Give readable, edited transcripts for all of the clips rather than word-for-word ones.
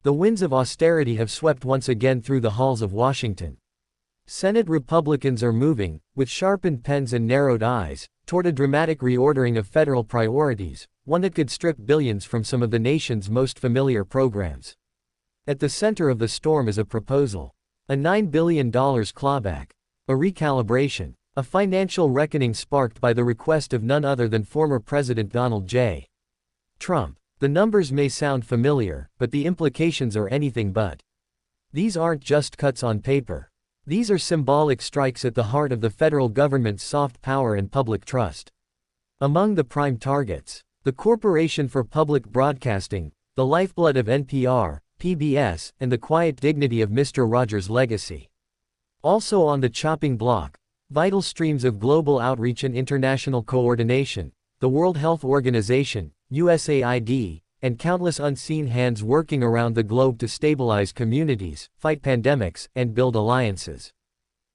The winds of austerity have swept once again through the halls of Washington. Senate Republicans are moving, with sharpened pens and narrowed eyes, toward a dramatic reordering of federal priorities, one that could strip billions from some of the nation's most familiar programs. At the center of the storm is a proposal. A $9 billion clawback. A recalibration. A financial reckoning sparked by the request of none other than former President Donald J. Trump. The numbers may sound familiar, but the implications are anything but. These aren't just cuts on paper. These are symbolic strikes at the heart of the federal government's soft power and public trust. Among the prime targets, the Corporation for Public Broadcasting, the lifeblood of NPR, PBS, and the quiet dignity of Mr. Rogers' legacy. Also on the chopping block, vital streams of global outreach and international coordination, the World Health Organization, USAID, and countless unseen hands working around the globe to stabilize communities, fight pandemics, and build alliances.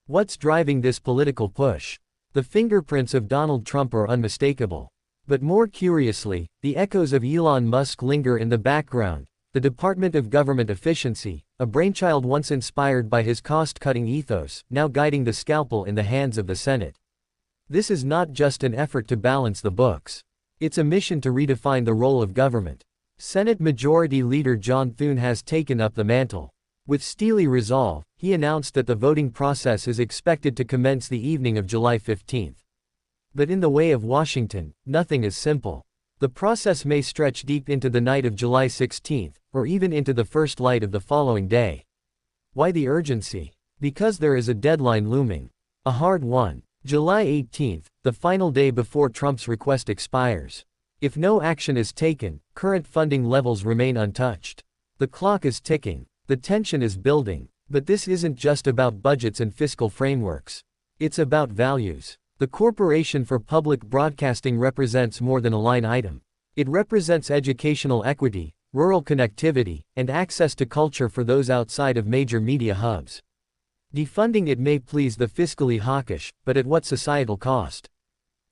What's driving this political push? The fingerprints of Donald Trump are unmistakable. But more curiously, the echoes of Elon Musk linger in the background. The Department of Government Efficiency, a brainchild once inspired by his cost-cutting ethos, now guiding the scalpel in the hands of the Senate. This is not just an effort to balance the books. It's a mission to redefine the role of government. Senate Majority Leader John Thune has taken up the mantle. With steely resolve, he announced that the voting process is expected to commence the evening of July 15. But in the way of Washington, nothing is simple. The process may stretch deep into the night of July 16, or even into the first light of the following day. Why the urgency? Because there is a deadline looming. A hard one. July 18, the final day before Trump's request expires. If no action is taken, current funding levels remain untouched. The clock is ticking. The tension is building. But this isn't just about budgets and fiscal frameworks. It's about values. The Corporation for Public Broadcasting represents more than a line item. It represents educational equity, rural connectivity, and access to culture for those outside of major media hubs. Defunding it may please the fiscally hawkish, but at what societal cost?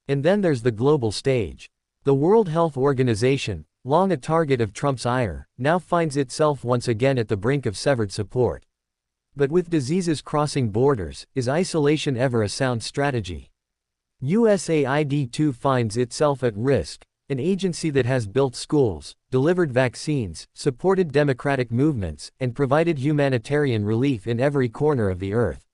And then there's the global stage. The World Health Organization, long a target of Trump's ire, now finds itself once again at the brink of severed support. But with diseases crossing borders, is isolation ever a sound strategy? USAID WHO finds itself at risk, an agency that has built schools, delivered vaccines, supported democratic movements, and provided humanitarian relief in every corner of the earth.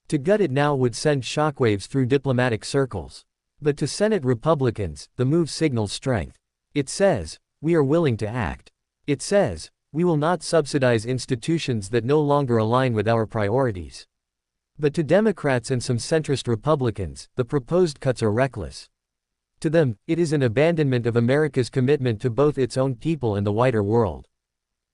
To gut it now would send shockwaves through diplomatic circles. But to Senate Republicans, the move signals strength. It says, we are willing to act. It says, we will not subsidize institutions that no longer align with our priorities. But to Democrats and some centrist Republicans, the proposed cuts are reckless. To them, it is an abandonment of America's commitment to both its own people and the wider world.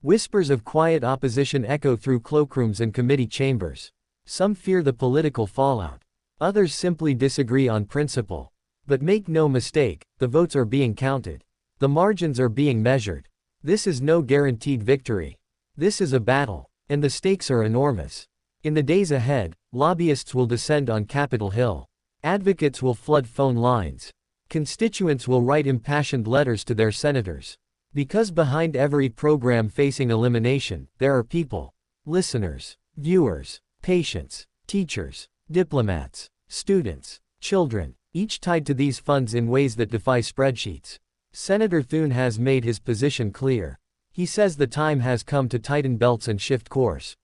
Whispers of quiet opposition echo through cloakrooms and committee chambers. Some fear the political fallout. Others simply disagree on principle. But make no mistake, the votes are being counted. The margins are being measured. This is no guaranteed victory. This is a battle. And the stakes are enormous. In the days ahead, lobbyists will descend on Capitol Hill. Advocates will flood phone lines. Constituents will write impassioned letters to their senators. Because behind every program facing elimination, there are people. Listeners, viewers, patients, teachers, diplomats, students, children, each tied to these funds in ways that defy spreadsheets. Senator Thune has made his position clear. He says the time has come to tighten belts and shift course.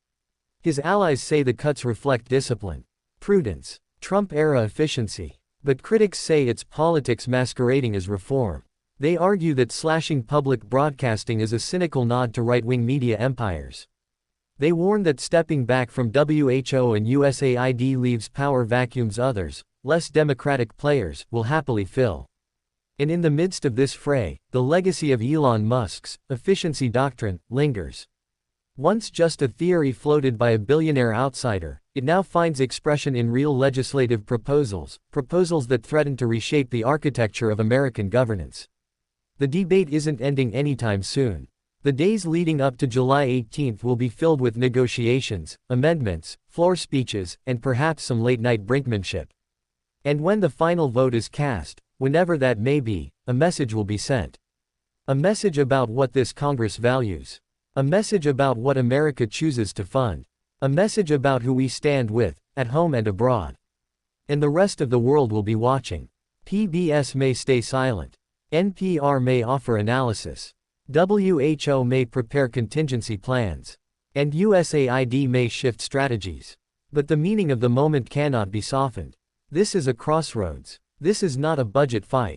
His allies say the cuts reflect discipline, prudence, Trump-era efficiency. But critics say it's politics masquerading as reform. They argue that slashing public broadcasting is a cynical nod to right-wing media empires. They warn that stepping back from WHO and USAID leaves power vacuums others, less democratic players, will happily fill. And in the midst of this fray, the legacy of Elon Musk's efficiency doctrine lingers. Once just a theory floated by a billionaire outsider, it now finds expression in real legislative proposals that threaten to reshape the architecture of American governance. The debate isn't ending anytime soon. The days leading up to July 18 will be filled with negotiations, amendments, floor speeches, and perhaps some late-night brinkmanship. And when the final vote is cast, whenever that may be, a message will be sent. A message about what this Congress values. A message about what America chooses to fund. A message about who we stand with, at home and abroad. And the rest of the world will be watching. PBS may stay silent. NPR may offer analysis. WHO may prepare contingency plans. And USAID may shift strategies. But the meaning of the moment cannot be softened. This is a crossroads. This is not a budget fight.